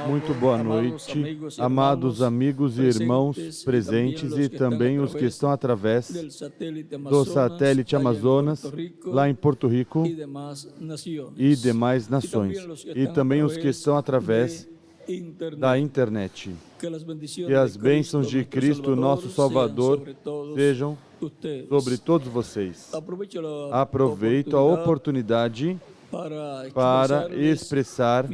Muito boa noite, amados amigos e irmãos presentes e também os que estão através do satélite Amazonas, lá em Porto Rico e demais nações, e também os que estão através da internet. Que as bênçãos de Cristo, nosso Salvador, sejam sobre todos vocês. Aproveito a oportunidade para expressar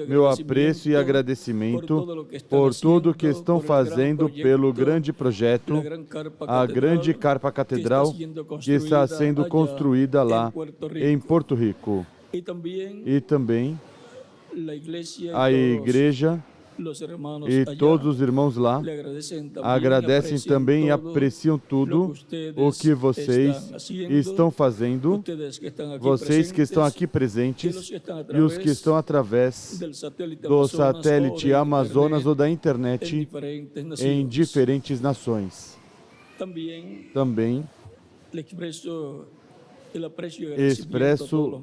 meu apreço e agradecimento por tudo que estão fazendo pelo grande projeto, a grande carpa catedral que está sendo construída lá em Porto Rico. E também a igreja e todos os irmãos lá agradecem também e apreciam tudo o que vocês estão fazendo, vocês que estão aqui presentes e os que estão através do satélite Amazonas ou da internet em diferentes nações. Também expresso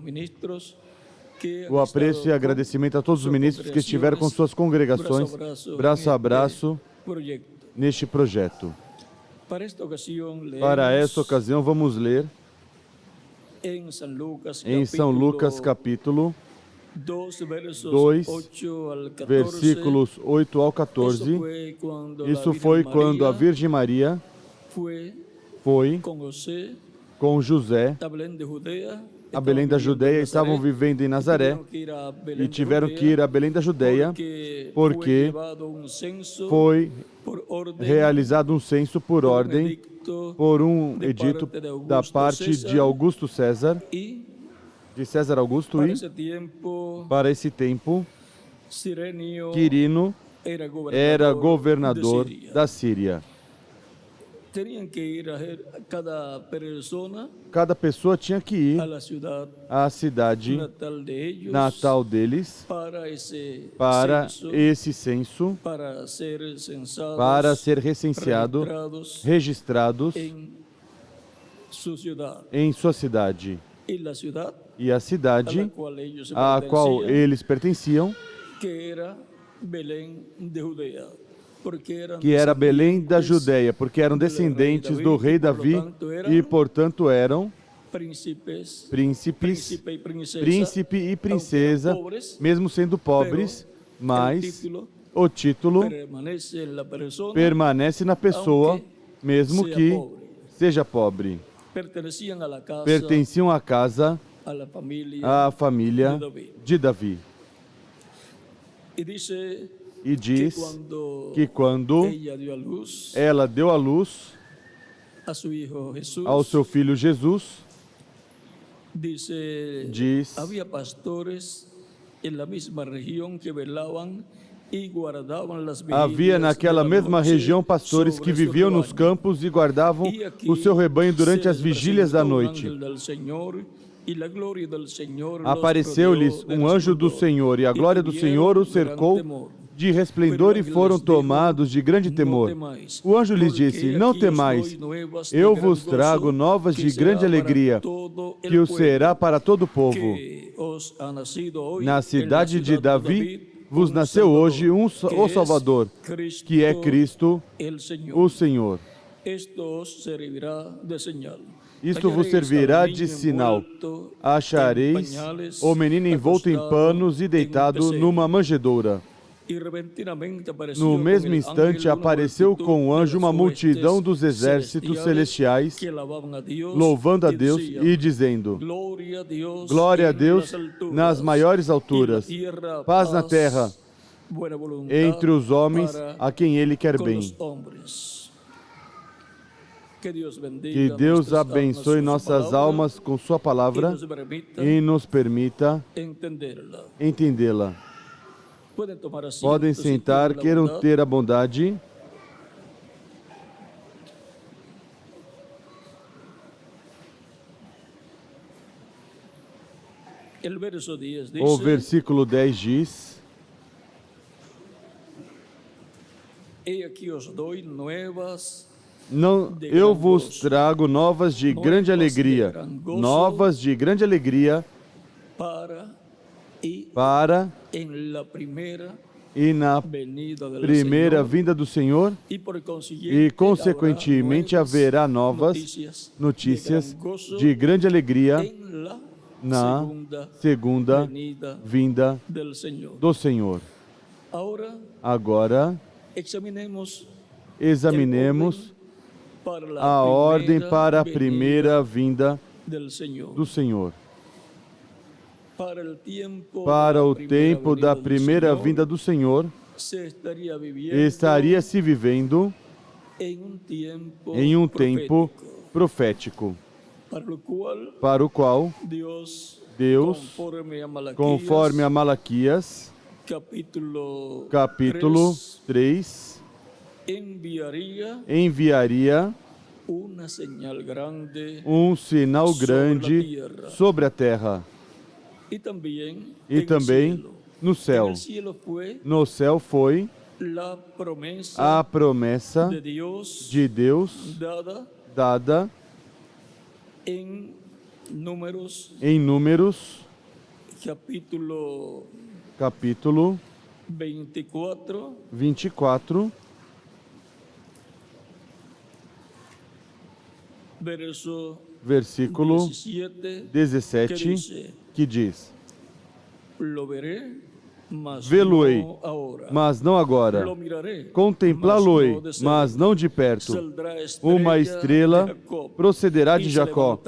o apreço e agradecimento a todos os ministros que estiveram com suas congregações, braço a braço, neste projeto. Para esta ocasião, vamos ler em São Lucas, capítulo 2, versículos 8 ao 14. Isso foi quando a Virgem Maria foi com José a Belém da Judeia, estavam vivendo em Nazaré e tiveram que ir a Belém da Judeia porque foi realizado um censo por ordem, por um edito da parte de Augusto César, de César Augusto, e para esse tempo Quirino era governador da Síria. Cada pessoa tinha que ir à cidade natal deles para esse censo, para ser recenseado, registrados em sua cidade. E a cidade a qual eles pertenciam, que era Belém da Judeia, porque eram descendentes do rei Davi e, portanto, eram príncipes, príncipe e princesa, mesmo sendo pobres, mas o título permanece na pessoa, mesmo que seja pobre. Pertenciam à casa, à família de Davi. E diz que quando ela deu à luz ao seu filho Jesus, diz, havia naquela mesma região pastores que viviam nos campos e guardavam o seu rebanho durante as vigílias da noite. Apareceu-lhes um anjo do Senhor e a glória do Senhor os cercou de resplendor e foram tomados de grande temor. O anjo lhes disse, não temais, eu vos trago novas de grande alegria, que o será para todo o povo. Na cidade de Davi vos nasceu hoje o Salvador, que é Cristo, o Senhor. Isto vos servirá de sinal. Achareis o menino envolto em panos e deitado numa manjedoura. No mesmo instante apareceu com o anjo uma multidão dos exércitos celestiais, louvando a Deus e dizendo, glória a Deus nas maiores alturas, paz na terra, entre os homens a quem Ele quer bem. Que Deus abençoe nossas almas com Sua palavra e nos permita entendê-la. Podem sentar, queiram ter a bondade. O versículo 10 diz, não, eu vos trago novas de grande alegria para e na primeira vinda do Senhor, e consequentemente haverá novas notícias de grande alegria na segunda vinda do Senhor. Agora, examinemos a ordem para a primeira vinda do Senhor. Para o tempo da primeira vinda do Senhor, estaria se vivendo em um tempo profético, para o qual Deus, conforme a Malaquias, capítulo 3, enviaria um sinal grande sobre a terra. E também no céu. No céu foi a promessa de Deus dada em Números, capítulo 24, versículo 17, que diz: Vê-lo-ei, mas não agora. Contemplá-lo-ei, mas não de perto. Uma estrela procederá de Jacó,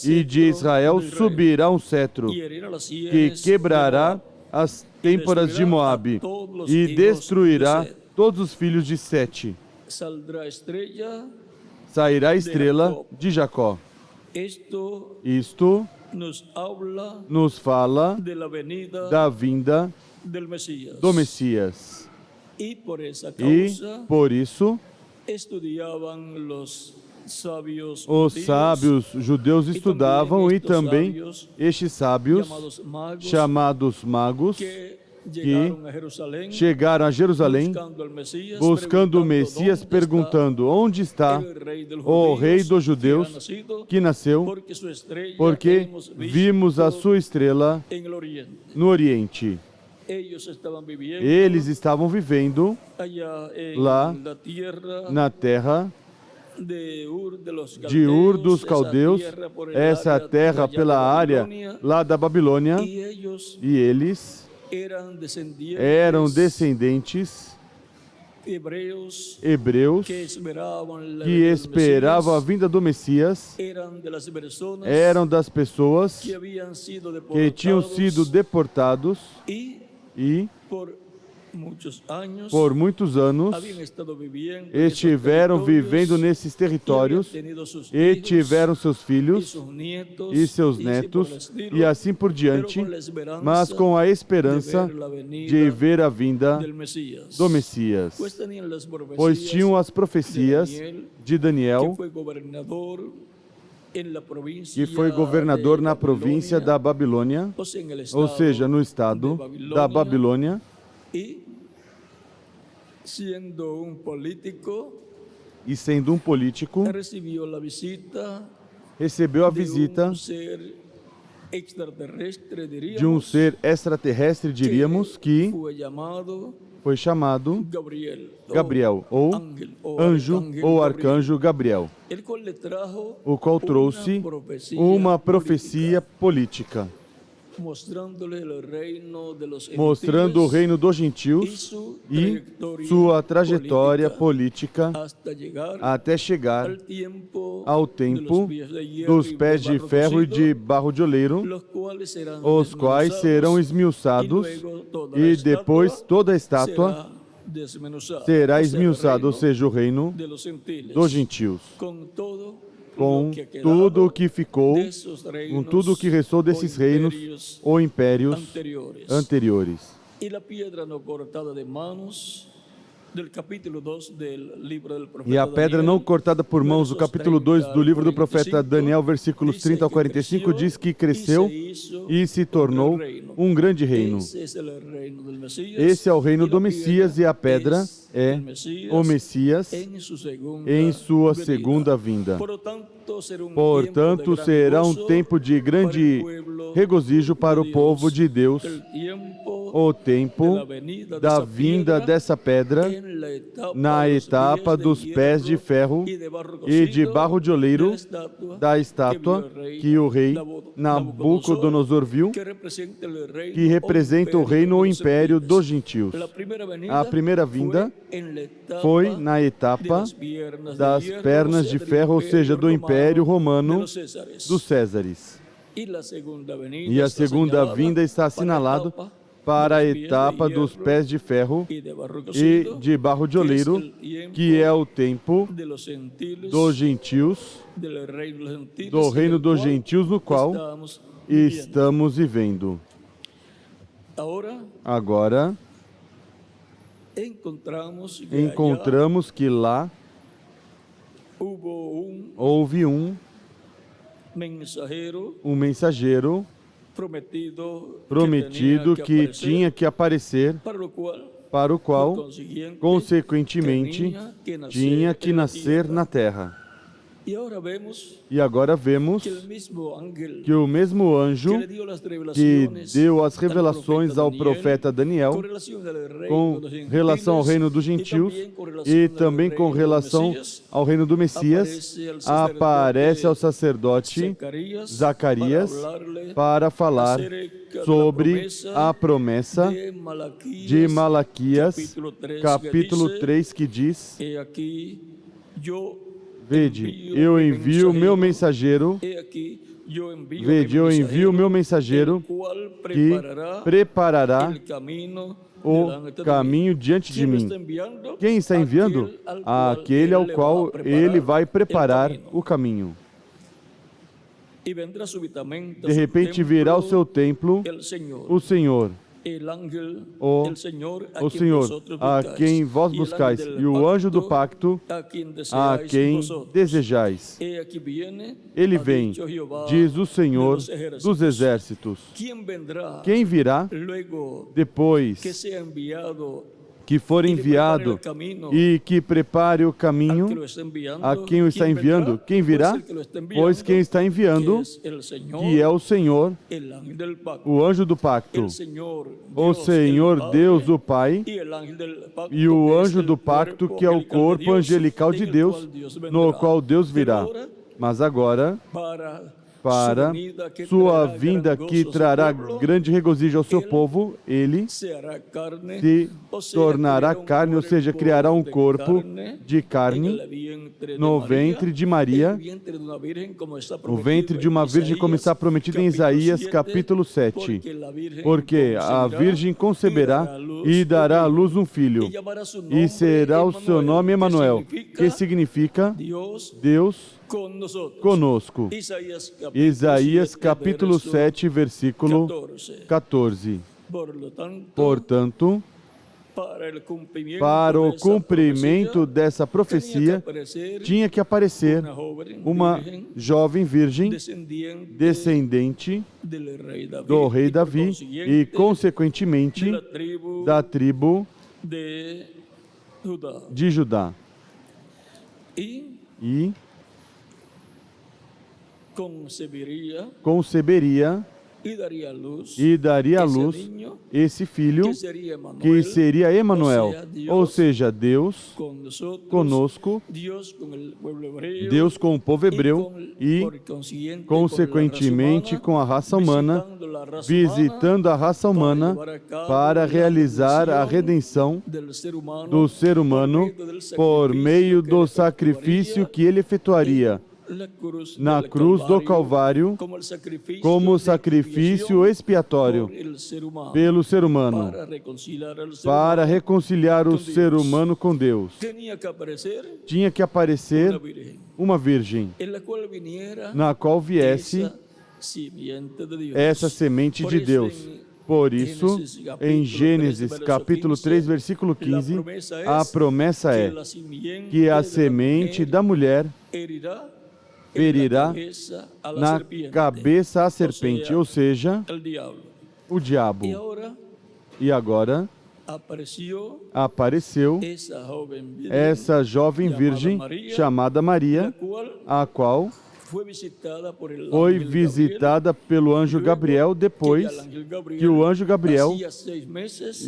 e de Israel subirá um cetro, que quebrará as têmporas de Moabe, e destruirá todos os filhos de Sete. Sairá a estrela de Jacó. Isto nos fala da vinda do Messias. E por isso, os sábios judeus estudavam, e também estes sábios, chamados magos, que chegaram a Jerusalém buscando o Messias, perguntando: onde está o rei dos judeus que nasceu? Porque vimos a sua estrela no Oriente. Eles estavam vivendo lá na terra de Ur dos Caldeus, essa terra pela área lá da Babilônia, e eles eram descendentes hebreus que esperavam a vinda do Messias, eram das pessoas que tinham sido deportados e por muitos anos estiveram vivendo nesses territórios e tiveram seus filhos e seus netos e assim por diante, mas com a esperança de ver a vinda do Messias, pois tinham as profecias de Daniel, que foi governador na província da Babilônia, ou seja, no estado da Babilônia, e sendo um político, recebeu a visita de um ser extraterrestre, diríamos, que foi chamado Gabriel, ou anjo, ou arcanjo Gabriel, o qual trouxe uma profecia política, mostrando o reino dos gentios e sua trajetória política até chegar ao tempo dos pés de ferro e de barro de oleiro, os quais serão esmiuçados, e depois toda a estátua será esmiuçada, ou seja, o reino dos gentios, com tudo o que ficou, com tudo o que restou desses reinos ou impérios anteriores. E a pedra não cortada por mãos, do capítulo 2 do livro do profeta Daniel, versículos 30 ao 45, diz que cresceu e se tornou um grande reino. Esse é o reino do Messias e a pedra é o Messias em sua segunda vinda. Portanto, será um tempo de grande regozijo para o povo de Deus, o tempo da vinda dessa pedra na etapa dos pés de ferro e de barro de oleiro da estátua que o rei Nabucodonosor viu, que representa o reino ou império dos gentios. A primeira vinda foi na etapa das pernas de ferro, ou seja, do Império Romano dos Césares. E a segunda vinda está assinalado para a etapa dos pés de ferro e de barro de oleiro, que é o tempo dos gentios, do reino dos gentios, no qual estamos vivendo. Agora, encontramos que lá houve um mensageiro prometido que tinha que aparecer, para o qual, consequentemente, tinha que nascer na terra. E agora vemos que o mesmo anjo que deu as revelações ao profeta Daniel com relação ao reino dos gentios e também com relação ao reino do Messias, aparece ao sacerdote Zacarias para falar sobre a promessa de Malaquias, capítulo 3, que diz: Vede, eu envio o meu mensageiro, que preparará o caminho diante de mim. Quem está enviando? Aquele ao qual ele vai preparar o caminho. De repente virá ao seu templo o Senhor, o Senhor, a quem vós buscais, e o anjo do pacto, a quem desejais. Ele vem, diz o Senhor dos exércitos. Quem virá depois que for enviado e que prepare o caminho a quem o está enviando? Quem virá? Pois quem está enviando, que é o Senhor, o anjo do pacto, o Senhor Deus, o Pai, e o anjo do pacto, que é o corpo angelical de Deus, no qual Deus virá. Mas agora, para sua vinda, que trará grande regozijo ao seu povo, ele se tornará carne, ou seja, criará um corpo de carne no ventre de Maria, o ventre de uma virgem, como está prometido em Isaías capítulo 7. Porque a virgem conceberá e dará à luz um filho, e será o seu nome Emanuel, que significa Deus conosco. Isaías capítulo 7, versículo 14. Portanto, para o cumprimento dessa profecia, tinha que aparecer uma jovem virgem, descendente do rei Davi e, consequentemente, da tribo de Judá. E conceberia e daria à luz esse filho, que seria Emanuel, ou seja, Deus conosco, Deus com o povo hebreu e, consequentemente, com a raça humana, visitando a raça humana para realizar a redenção do ser humano por meio do sacrifício que ele efetuaria na cruz do Calvário, como sacrifício expiatório pelo ser humano, para reconciliar o ser humano com Deus. Tinha que aparecer uma virgem, na qual viesse essa semente de Deus. Por isso, em Gênesis capítulo 3, versículo 15, a promessa é que a semente da mulher ferirá na cabeça a serpente, ou seja, o diabo. E agora apareceu essa jovem virgem chamada Maria, a qual foi visitada pelo anjo Gabriel depois que o anjo Gabriel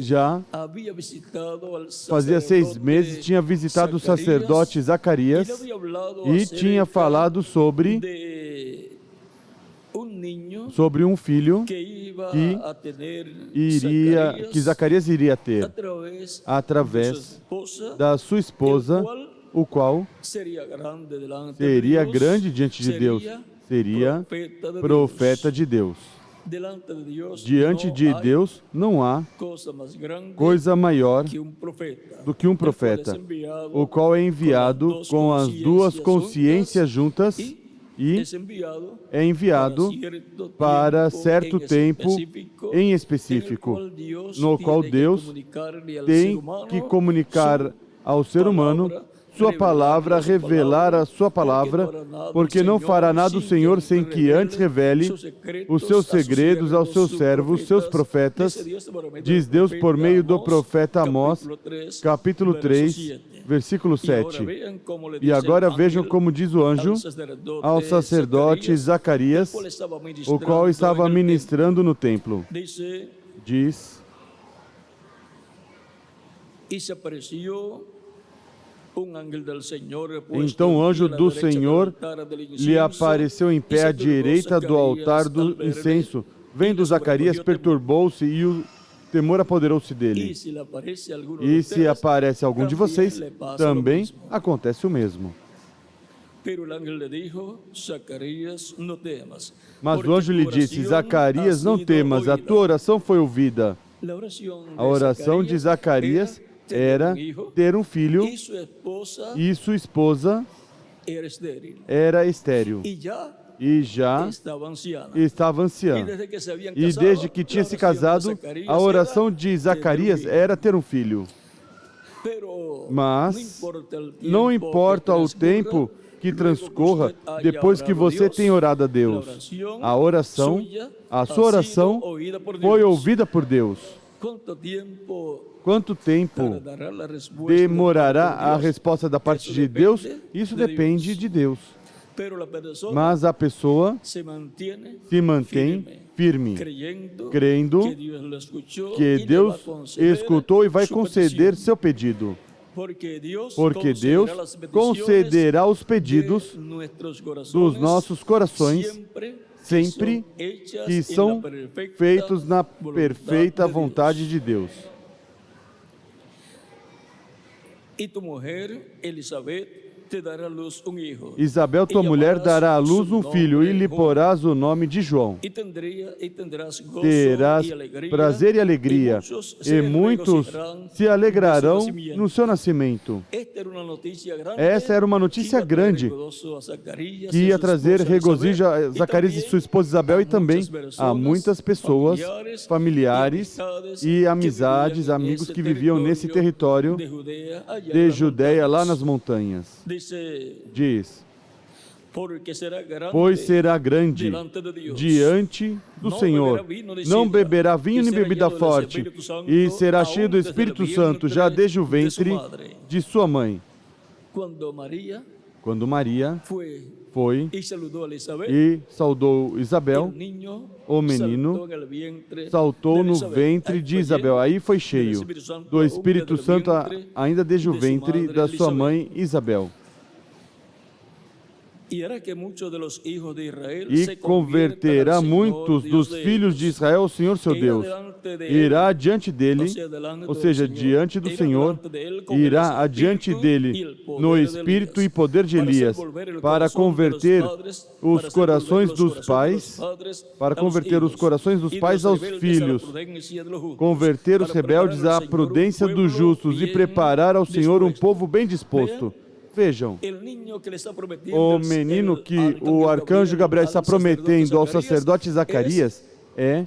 já fazia 6 meses tinha visitado o sacerdote Zacarias e tinha falado sobre um filho que Zacarias iria ter através da sua esposa, o qual seria grande diante de Deus, seria profeta de Deus. Diante de Deus não há coisa maior do que um profeta, o qual é enviado com as duas consciências juntas e é enviado para certo tempo em específico, no qual Deus tem que comunicar ao ser humano sua palavra, revelar a sua palavra, porque não fará nada o Senhor sem que antes revele os seus segredos aos seus servos, seus profetas, diz Deus por meio do profeta Amós, capítulo 3, versículo 7. E agora vejam como diz o anjo ao sacerdote Zacarias, o qual estava ministrando no templo. Diz: então o anjo do Senhor lhe apareceu em pé à direita do altar do incenso. Vendo Zacarias, perturbou-se e o temor apoderou-se dele. E se aparece algum de vocês, também acontece o mesmo. Mas o anjo lhe disse: Zacarias, não temas, a tua oração foi ouvida. A oração de Zacarias era ter um filho e sua esposa era estéril e já estava anciã. E desde que tinha se casado, a oração de Zacarias era ter um filho. Mas não importa o tempo que transcorra depois que você tem orado a Deus, a sua oração foi ouvida por Deus. Quanto tempo demorará a resposta da parte de Deus? Isso depende de Deus. Mas a pessoa se mantém firme, crendo que Deus escutou e vai conceder seu pedido. Porque Deus concederá os pedidos dos nossos corações sempre que são feitos na perfeita vontade de Deus. Isabel, tua mulher, dará à luz um filho e lhe porás o nome de João. Terás prazer e alegria, e muitos se alegrarão no seu nascimento. Essa era uma notícia grande que ia trazer regozijo a Zacarias e sua esposa Isabel, e também a muitas pessoas, familiares e amizades, amigos que viviam nesse território de Judeia, lá nas montanhas. Diz: pois será grande diante do Senhor, não beberá vinho nem bebida forte, e será cheio do Espírito Santo já desde o ventre de sua mãe. Quando Maria foi e saudou Isabel, o menino saltou no ventre de Isabel. Aí foi cheio do Espírito Santo ainda desde o ventre da sua mãe Isabel. E converterá muitos dos filhos de Israel ao Senhor seu Deus. Irá adiante dele, ou seja, diante do Senhor, irá adiante dele no espírito e poder de Elias, para converter os corações dos pais, aos filhos, converter os rebeldes à prudência dos justos e preparar ao Senhor um povo bem disposto. Vejam, o menino que o arcanjo Gabriel está prometendo ao sacerdote Zacarias é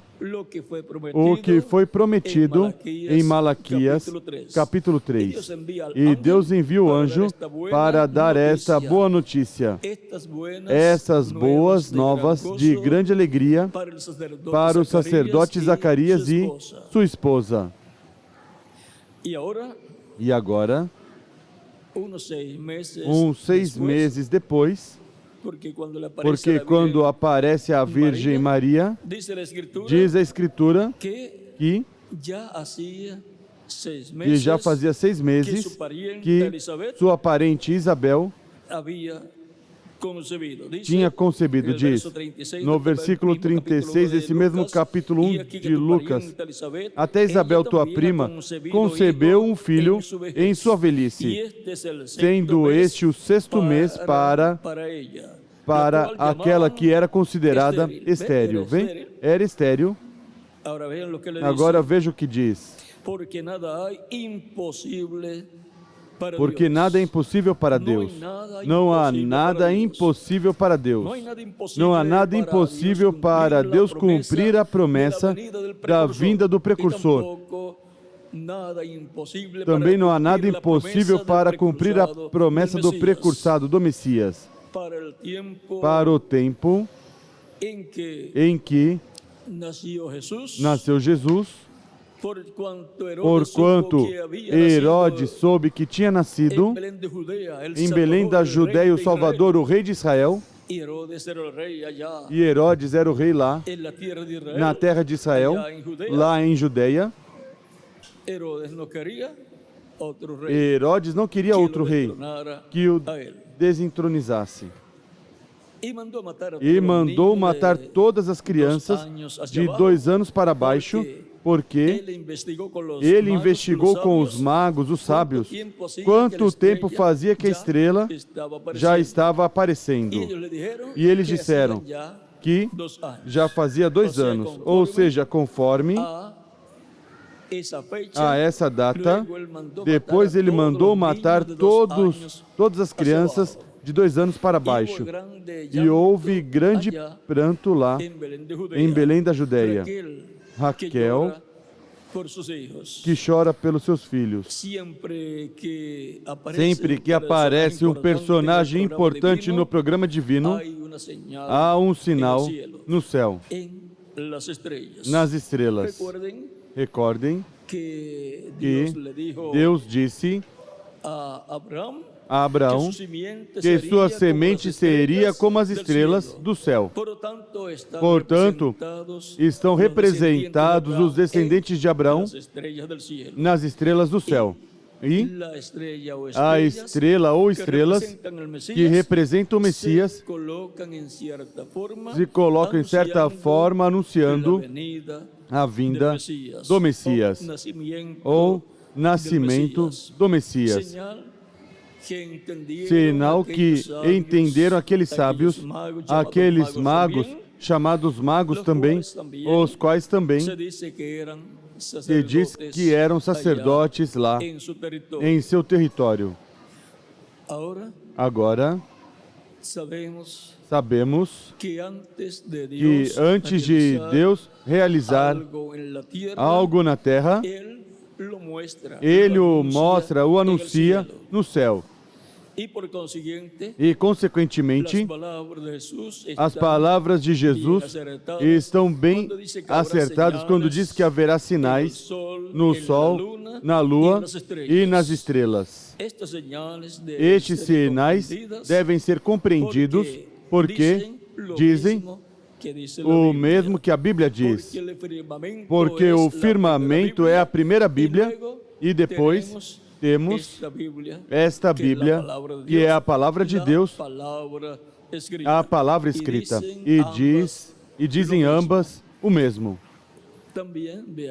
o que foi prometido em Malaquias, capítulo 3. E Deus envia o anjo para dar esta boa notícia, essas boas novas de grande alegria para o sacerdote Zacarias e sua esposa. E agora, uns 6 meses depois, porque quando aparece a Virgem Maria, diz a Escritura que já fazia 6 meses que sua parente Isabel tinha concebido, diz no versículo 36 desse mesmo capítulo 1 de Lucas: até Isabel, tua prima, concebeu um filho em sua velhice, sendo este o 6º mês para aquela que era considerada estéril. Vem? Era estéril. Agora veja o que diz. Porque nada é impossível para Deus. Não há nada impossível para Deus. Não há nada impossível para Deus cumprir a promessa da vinda do precursor. Também não há nada impossível para cumprir a promessa do precursado, do Messias. Para o tempo em que nasceu Jesus, porquanto Herodes soube que tinha nascido em Belém da Judéia o Salvador, o rei de Israel, e Herodes era o rei lá, na terra de Israel, lá em Judéia. Herodes não queria outro rei que o desentronizasse. E mandou matar todas as crianças de 2 anos para baixo, porque ele investigou com os magos, os sábios, quanto tempo fazia que a estrela já estava aparecendo. E eles disseram que já fazia 2 anos, ou seja, conforme a essa data. Depois ele mandou matar todas as crianças de 2 anos para baixo. E houve grande pranto lá em Belém da Judéia. Raquel, que chora pelos seus filhos. Sempre que aparece um personagem importante no programa divino, há um sinal no céu, nas estrelas. Recordem que Deus disse a Abraão que sua semente seria como as estrelas do céu. Portanto, estão representados os descendentes de Abraão nas estrelas do céu. E a estrela ou estrelas que representam o Messias se colocam em certa forma anunciando a vinda do Messias, ou nascimento do Messias. Sinal que entenderam aqueles sábios, aqueles magos, chamados magos também, os quais também se diz que eram sacerdotes lá em seu território. Agora, sabemos que antes de Deus realizar algo na terra, Ele o mostra, o anuncia no céu. E, consequentemente, as palavras de Jesus estão bem acertadas quando diz que haverá sinais no sol, na lua e nas estrelas. Estes sinais devem ser compreendidos porque dizem o mesmo que a Bíblia diz, porque o firmamento é a primeira Bíblia e depois temos esta Bíblia, que é a palavra de Deus, a palavra escrita, e dizem ambas o mesmo.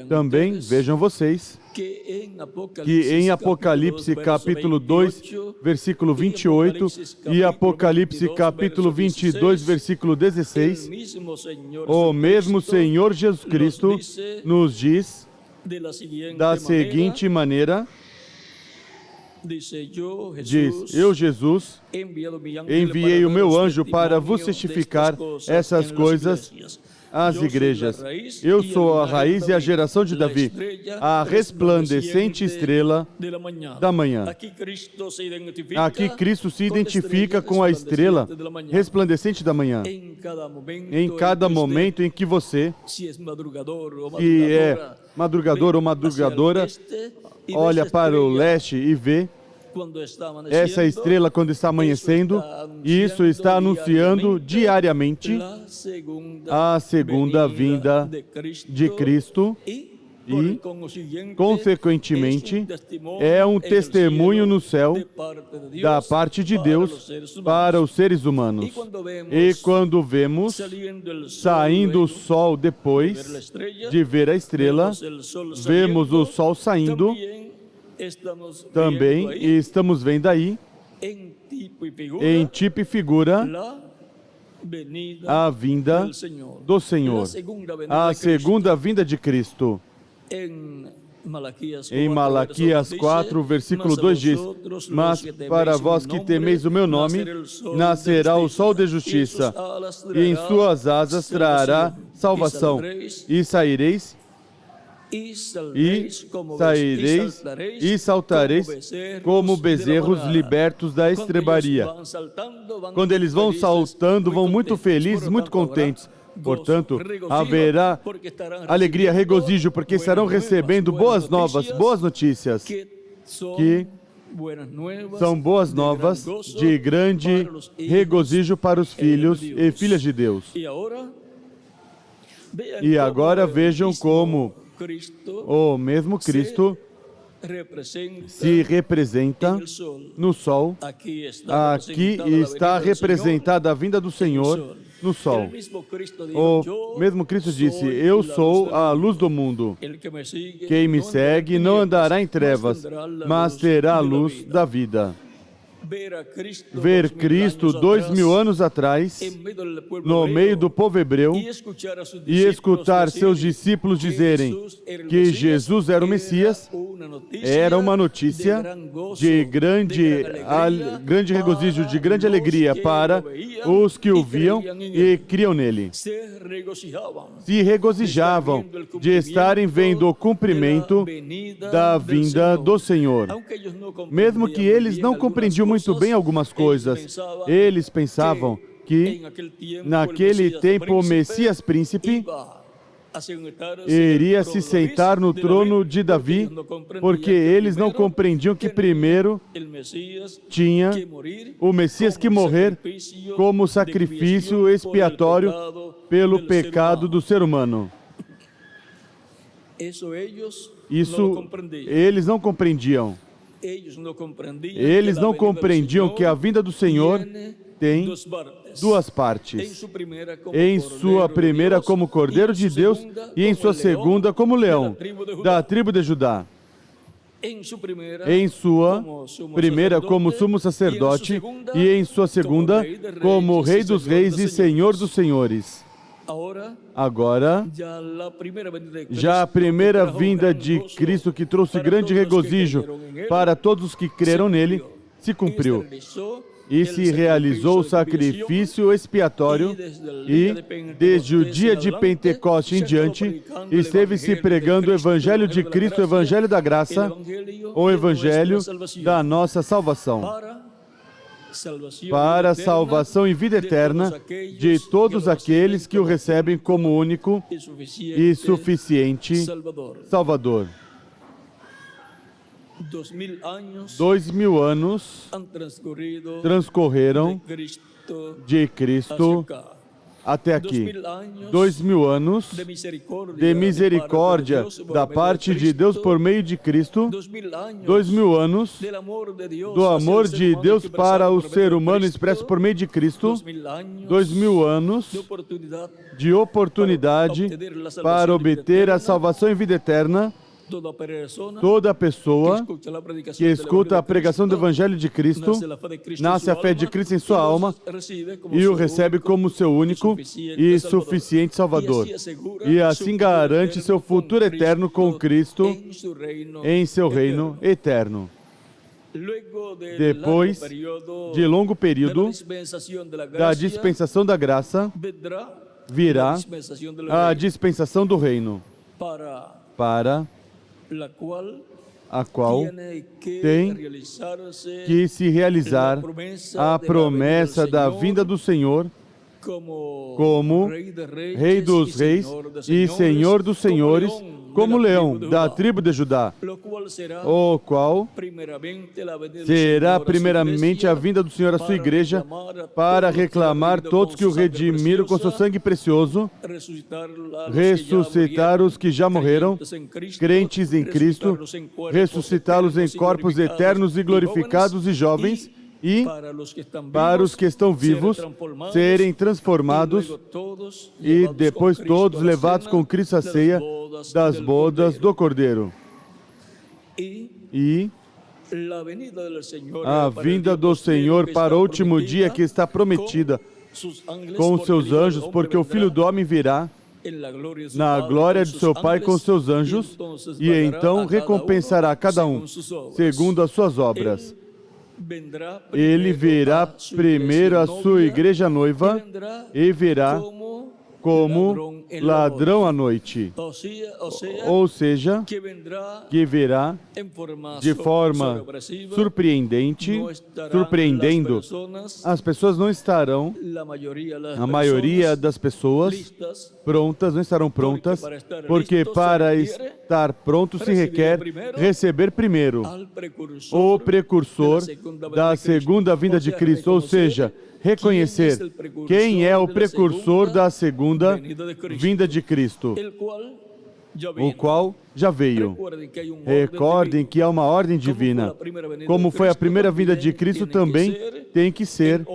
Também vejam vocês que em Apocalipse capítulo 2, versículo 28 e Apocalipse capítulo 22, versículo 16, o mesmo Senhor Jesus Cristo nos diz da seguinte maneira, diz: eu, Jesus, enviei o meu anjo para vos testificar essas coisas às igrejas. Eu sou a raiz e a geração de Davi, a resplandecente estrela da manhã. Aqui Cristo se identifica com a estrela resplandecente da manhã. Em cada momento em que você, se é madrugador ou madrugadora, olha para o leste e vê essa estrela quando está amanhecendo, isso está anunciando diariamente a segunda vinda de Cristo e, consequentemente, é um testemunho no céu da parte de Deus para os seres humanos. E quando vemos saindo o sol depois de ver a estrela, vemos o sol saindo também, e estamos vendo aí, em tipo e figura, a vinda do Senhor, a segunda vinda de Cristo. Em Malaquias 4, versículo 2 diz: mas para vós que temeis o meu nome, nascerá o sol de justiça, e em suas asas trará salvação, e saireis e saltareis como bezerros libertos da estrebaria. Quando eles vão saltando, vão muito felizes, muito contentes. Portanto, haverá alegria, regozijo, porque estarão recebendo boas novas, boas notícias, que são boas novas de grande regozijo para os filhos e filhas de Deus. E agora vejam como o mesmo Cristo se representa no sol. Aqui está representada a vinda do Senhor no sol. O mesmo Cristo disse: eu sou a luz do mundo. Quem me segue não andará em trevas, mas terá a luz da vida. Ver Cristo 2000 anos atrás, no meio do povo hebreu, e escutar seus discípulos dizerem que Jesus era o Messias, era uma notícia de grande regozijo, de grande alegria para os que o viam e criam nele. Se regozijavam de estarem vendo o cumprimento da vinda do Senhor. Mesmo que eles não compreendiam muito bem algumas coisas, eles pensavam que naquele tempo o Messias príncipe iria se sentar no trono de Davi, porque eles não compreendiam que primeiro tinha o Messias que morrer como sacrifício expiatório pelo pecado do ser humano. Isso eles não compreendiam. Eles não compreendiam que a vinda do Senhor tem duas partes. Em sua primeira como Cordeiro de Deus e em sua segunda como leão da tribo de Judá. Em sua primeira como sumo sacerdote e em sua segunda como Rei dos Reis e Senhor dos Senhores. Agora, já a primeira vinda de Cristo, que trouxe grande regozijo para todos os que creram nele, se cumpriu. E se realizou o sacrifício expiatório e, desde o dia de Pentecoste em diante, esteve-se pregando o Evangelho de Cristo, o Evangelho da graça, o Evangelho da nossa salvação, para a salvação e vida eterna de todos aqueles que o recebem como único e suficiente Salvador. 2000 anos transcorreram de Cristo até aqui. 2000 anos de misericórdia da parte de Deus por meio de Cristo. 2000 anos do amor de Deus para o ser humano expresso por meio de Cristo. 2000 anos de oportunidade para obter a salvação e vida eterna. Toda pessoa que escuta a pregação do Evangelho de Cristo, nasce a fé de Cristo em sua alma e o recebe como seu único e suficiente Salvador. E assim garante seu futuro eterno com Cristo em seu reino eterno. Depois de longo período da dispensação da graça, virá a dispensação do reino, para a qual tem que se realizar a promessa da vinda do Senhor como Rei dos Reis e Senhor dos Senhores, como leão da tribo de Judá, o qual será primeiramente a vinda do Senhor à sua igreja para reclamar todos que o redimiram com seu sangue precioso, ressuscitar os que já morreram, crentes em Cristo, ressuscitá-los em corpos eternos e glorificados e jovens, e para os que estão vivos serem transformados e depois todos levados com Cristo à ceia das bodas do Cordeiro. E a vinda do Senhor para o último dia que está prometida com os seus anjos, porque o Filho do Homem virá na glória de seu Pai com seus anjos, e então recompensará cada um segundo as suas obras. Ele virá primeiro a sua igreja noiva e virá como ladrão à noite, ou seja, que virá de forma surpreendendo. As pessoas não estarão, a maioria das pessoas prontas, não estarão prontas, porque para estar pronto se requer receber primeiro o precursor da segunda vinda de Cristo, ou seja, reconhecer quem é o precursor da segunda vinda de Cristo, o qual já veio. Recordem que há uma ordem divina. Como foi a primeira vinda de Cristo, também tem que ser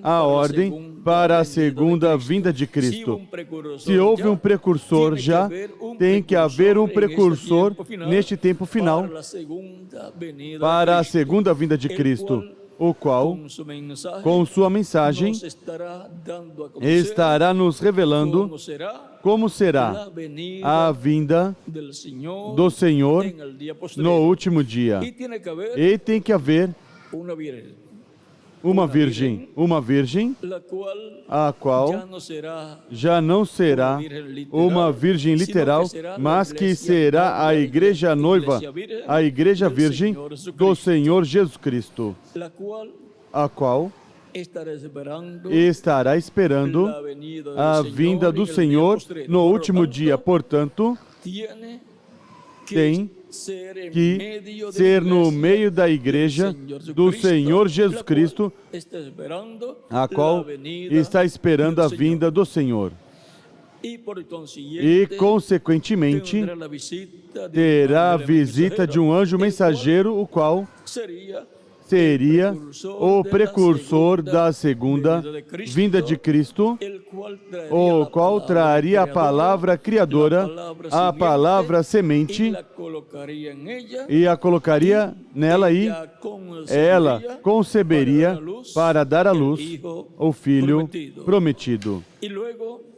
a ordem para a segunda vinda de Cristo. Se houve um precursor já, tem que haver um precursor neste tempo final para a segunda vinda de Cristo, o qual, com sua mensagem, estará nos revelando como será a vinda do Senhor no último dia. E tem que haver uma virgem, a qual já não será uma virgem literal, mas que será a igreja noiva, a igreja virgem do Senhor Jesus Cristo, a qual estará esperando a vinda do Senhor no último dia. Portanto, tem que ser no meio da igreja do Senhor Jesus Cristo, a qual está esperando a vinda do Senhor. E, consequentemente, terá a visita de um anjo mensageiro, o qual seria o precursor da segunda vinda de Cristo, o qual traria a palavra criadora, a palavra semente, e a colocaria nela, e ela conceberia para dar à luz o Filho prometido.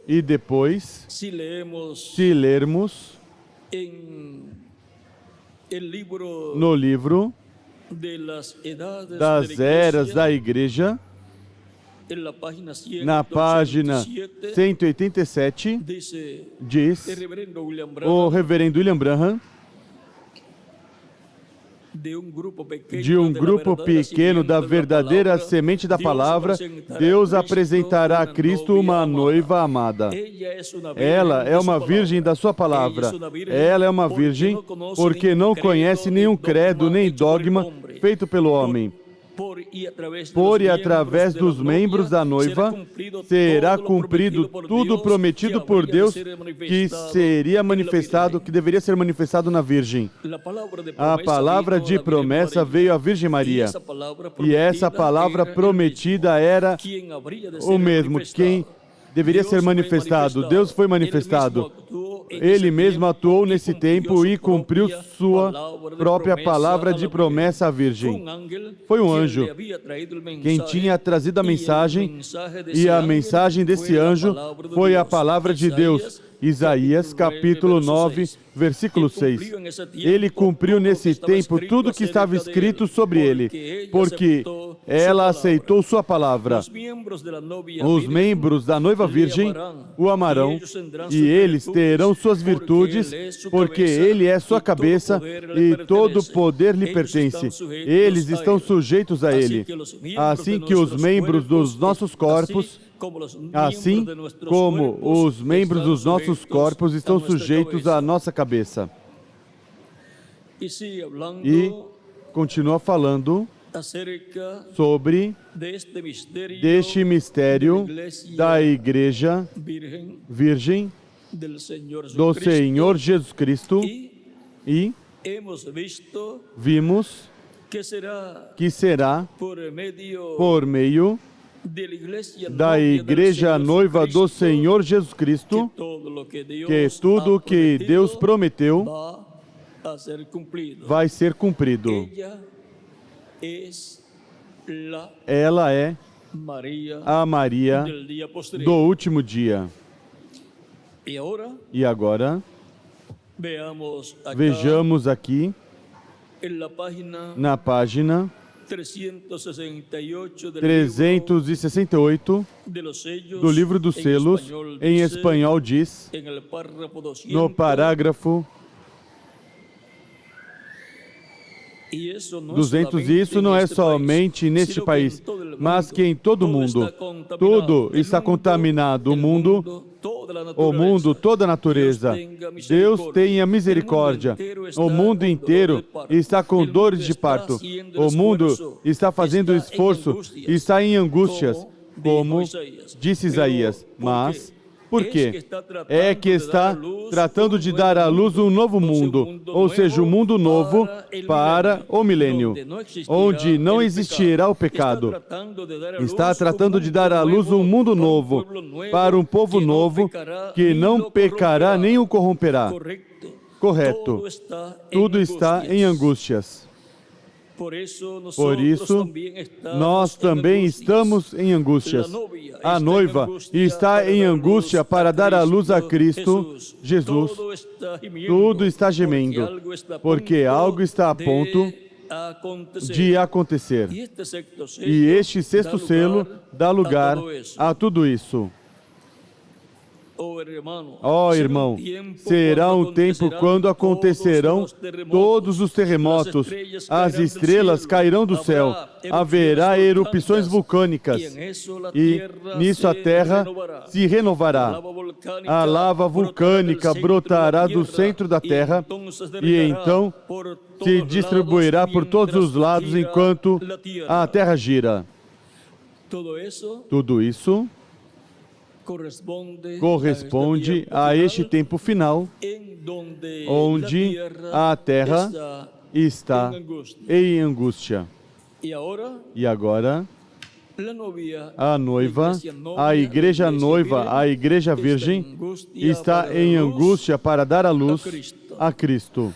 E depois, se lermos no livro das eras da igreja, na página 187, diz o reverendo William Branham, de um grupo pequeno da verdadeira semente da palavra, Deus apresentará a Cristo uma noiva amada. Ela é uma virgem da sua palavra. Ela é uma virgem porque não conhece nenhum credo nem dogma feito pelo homem. Por e através dos membros da noiva será cumprido tudo prometido por Deus que seria manifestado, que deveria ser manifestado na Virgem. A palavra de promessa veio à Virgem Maria, e essa palavra prometida era o mesmo, quem deveria ser manifestado. Deus foi manifestado. Ele mesmo atuou nesse tempo e cumpriu sua própria palavra de promessa à Virgem. Foi um anjo quem tinha trazido a mensagem, e a mensagem desse anjo foi a palavra de Deus. Isaías, capítulo 9, versículo 6. Ele cumpriu nesse tempo tudo que estava escrito sobre ele, porque ela aceitou sua palavra. Os membros da noiva virgem o amarão, e eles terão suas virtudes, porque ele é sua cabeça e todo o poder lhe pertence. Eles estão sujeitos a ele. Assim que os membros dos nossos corpos, assim como os membros dos nossos corpos estão sujeitos à nossa cabeça. E continua falando sobre deste mistério da Igreja Virgem do Senhor Jesus Cristo, e vimos que será por meio da Igreja Noiva do Senhor Jesus Cristo que tudo o que Deus prometeu vai ser cumprido. Ela é a Maria do último dia. E agora, vejamos aqui na página 368 do livro dos selos, em espanhol diz, no parágrafo 200, e isso não é somente neste país, mas que em todo o mundo. Tudo está contaminado, o mundo, toda a natureza. Deus tenha misericórdia. O mundo inteiro está com dores de parto. O mundo está fazendo esforço, está em angústias, como disse Isaías. Mas por quê? É que está tratando de dar à luz um novo mundo, ou seja, um mundo novo para o milênio, onde não existirá o pecado. Está tratando de dar à luz um mundo novo para um povo novo que não pecará nem o corromperá. Correto. Tudo está em angústias. Por isso, nós também estamos em angústias. A noiva está em angústia para dar à luz a Cristo Jesus. Tudo está gemendo, porque algo está a ponto de acontecer. E este sexto selo dá lugar a tudo isso. Ó irmão, será um tempo quando acontecerão todos os terremotos, as estrelas cairão do céu, haverá erupções vulcânicas, e nisso a terra se renovará. A lava vulcânica brotará do centro da terra, e então se distribuirá por todos os lados enquanto a terra gira. Tudo isso corresponde a este tempo final, onde a terra está em angústia. E agora, a noiva, a igreja noiva, a igreja virgem, está em angústia para dar à luz a Cristo.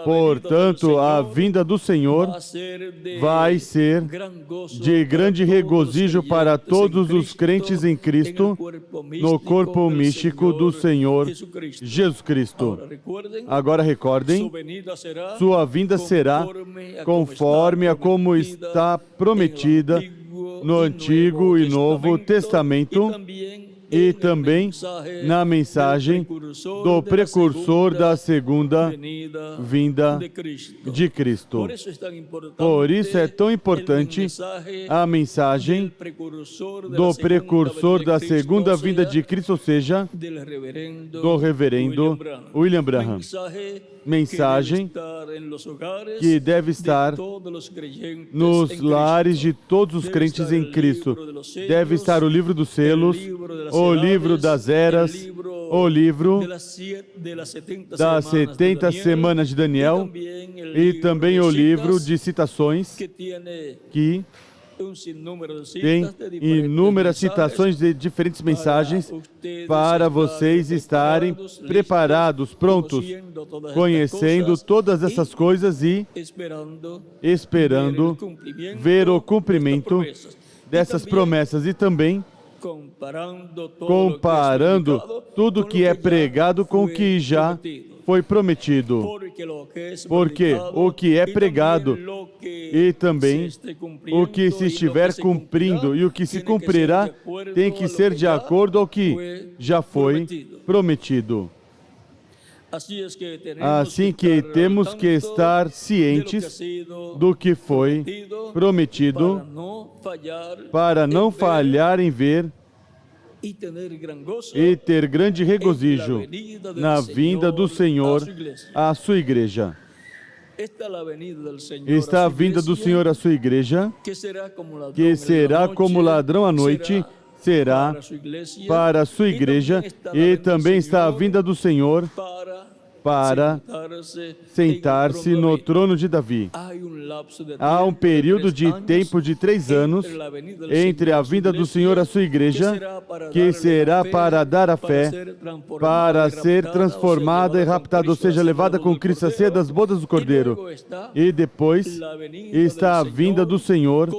Portanto, a vinda do Senhor vai ser de grande regozijo para todos os crentes em Cristo, no corpo místico do Senhor Jesus Cristo. Agora recordem, sua vinda será conforme a como está prometida no Antigo e Novo Testamento, e também na mensagem do precursor da segunda vinda de Cristo. Por isso é tão importante a mensagem do precursor da segunda vinda de Cristo, ou seja, do reverendo William Branham. Mensagem que deve estar nos lares de todos os crentes em Cristo. Deve estar o livro dos selos, o livro das eras, o livro das 70 semanas de Daniel, e também o livro de citações que Tem inúmeras citações de diferentes mensagens para vocês estarem preparados, prontos, conhecendo todas essas coisas e esperando ver o cumprimento dessas promessas e também comparando tudo que é pregado com o que já foi prometido. Porque o que é pregado e também o que se estiver cumprindo e o que se cumprirá tem que ser de acordo ao que já foi prometido. Assim que temos que estar cientes do que foi prometido para não falhar em ver e ter grande regozijo na vinda do Senhor à sua igreja. Está a vinda do Senhor à sua igreja, que será como ladrão à noite, será para a sua igreja, e também está a vinda do Senhor para sentar-se no trono de Davi. Há um período de tempo de 3 anos entre a vinda do Senhor à sua igreja, que será para dar a fé, para ser transformada e raptada, ou seja, levada com Cristo à ceia das bodas do Cordeiro. E depois está a vinda do Senhor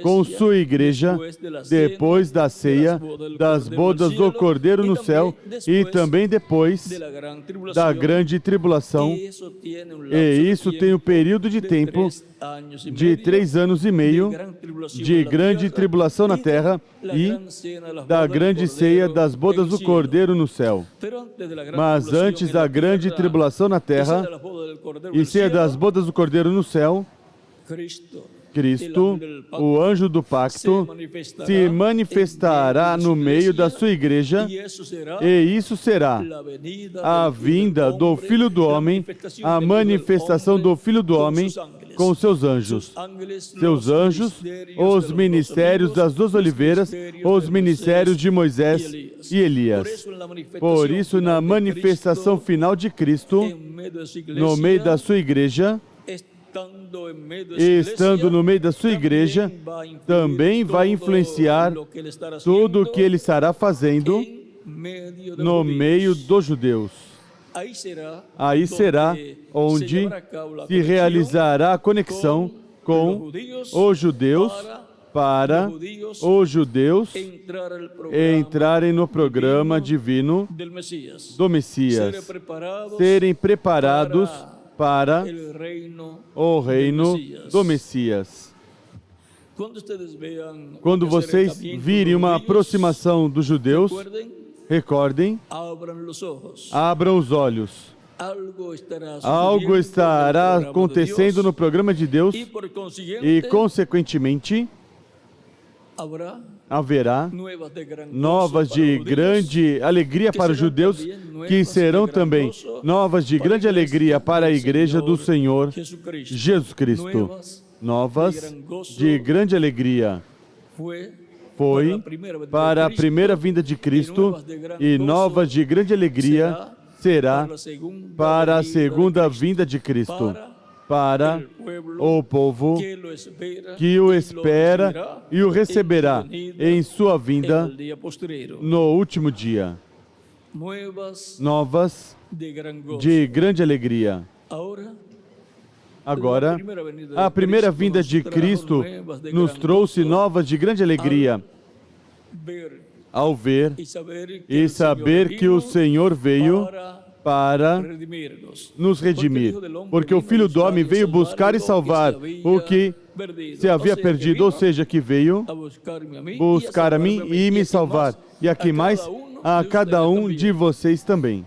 com sua igreja, depois da ceia das bodas do Cordeiro no céu, e também depois da grande tribulação, e isso tem um período de tempo de 3 anos e meio de grande tribulação na terra e da grande ceia das bodas do Cordeiro no céu. Mas antes da grande tribulação na terra e ceia das bodas do Cordeiro no céu, Cristo, o anjo do pacto, se manifestará no meio da sua igreja, e isso será a vinda do Filho do Homem, a manifestação do Filho do Homem com seus anjos. Seus anjos, os ministérios das 2 oliveiras, os ministérios de Moisés e Elias. Por isso, na manifestação final de Cristo, no meio da sua igreja, e estando no meio da sua igreja, também vai influenciar tudo o que ele estará fazendo no meio dos judeus. Aí será onde se realizará a conexão com os judeus, para os judeus entrarem no programa divino do Messias, serem preparados para o reino do Messias. Quando vocês virem uma aproximação dos judeus, recordem, abram os olhos. Algo estará acontecendo no programa de Deus e, consequentemente, haverá novas de grande alegria para os judeus, que serão também novas de grande alegria para a igreja do Senhor Jesus Cristo. Novas de grande alegria. Foi para a primeira vinda de Cristo, e novas de grande alegria será para a segunda vinda de Cristo, para o povo que o espera e o receberá em sua vinda no último dia. Novas de grande alegria. Agora, a primeira vinda de Cristo nos trouxe novas de grande alegria ao ver e saber que o Senhor veio para nos redimir, porque o Filho do Homem veio buscar e salvar o que se havia perdido, ou seja, que veio buscar a mim e me salvar, e aqui mais, a cada um de vocês também.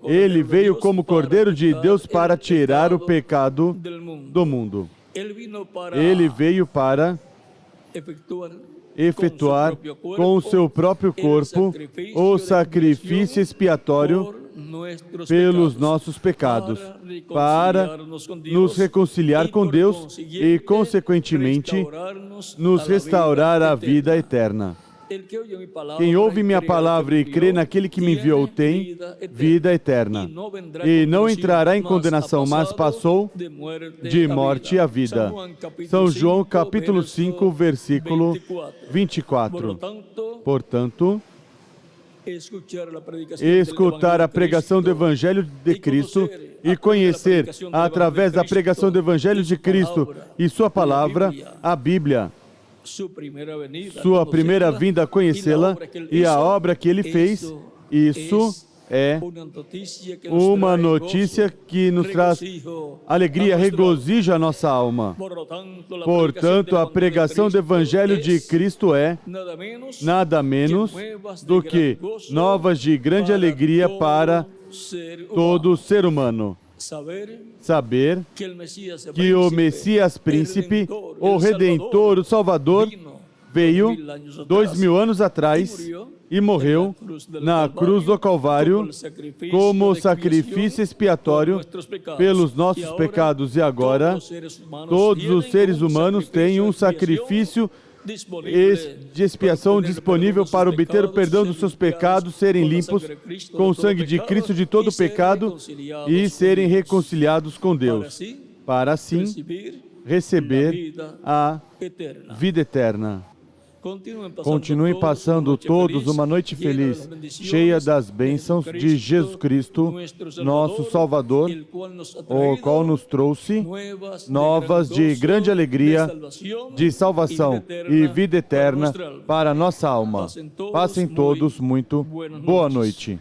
Ele veio como Cordeiro de Deus para tirar o pecado do mundo. Ele veio para efetuar com o seu próprio corpo o sacrifício expiatório pelos nossos pecados, para nos reconciliar com Deus e, consequentemente, nos restaurar a vida eterna. Quem ouve minha palavra e crê naquele que me enviou tem vida eterna, e não entrará em condenação, mas passou de morte à vida. São João capítulo 5, versículo 24. Portanto, escutar a pregação do Evangelho de Cristo e conhecer, através da pregação do Evangelho de Cristo e sua palavra, a Bíblia, sua primeira vinda, conhecê-la e a obra que ele fez, isso é uma notícia que nos traz alegria, regozijo a nossa alma. Portanto, a pregação do Evangelho de Cristo é nada menos do que novas de grande alegria para todo ser humano. Saber que o Messias Príncipe, o Redentor, o Salvador, veio 2000 anos atrás e morreu na cruz do Calvário como sacrifício expiatório pelos nossos pecados. E agora, todos os seres humanos têm um sacrifício de expiação disponível para obter o perdão dos seus pecados, serem limpos com o sangue de Cristo de todo o pecado e serem reconciliados com Deus, para assim receber a vida eterna. Continuem passando todos uma noite feliz, cheia das bênçãos de Jesus Cristo, nosso Salvador, o qual nos trouxe novas de grande alegria, de salvação e vida eterna para a nossa alma. Passem todos muito boa noite.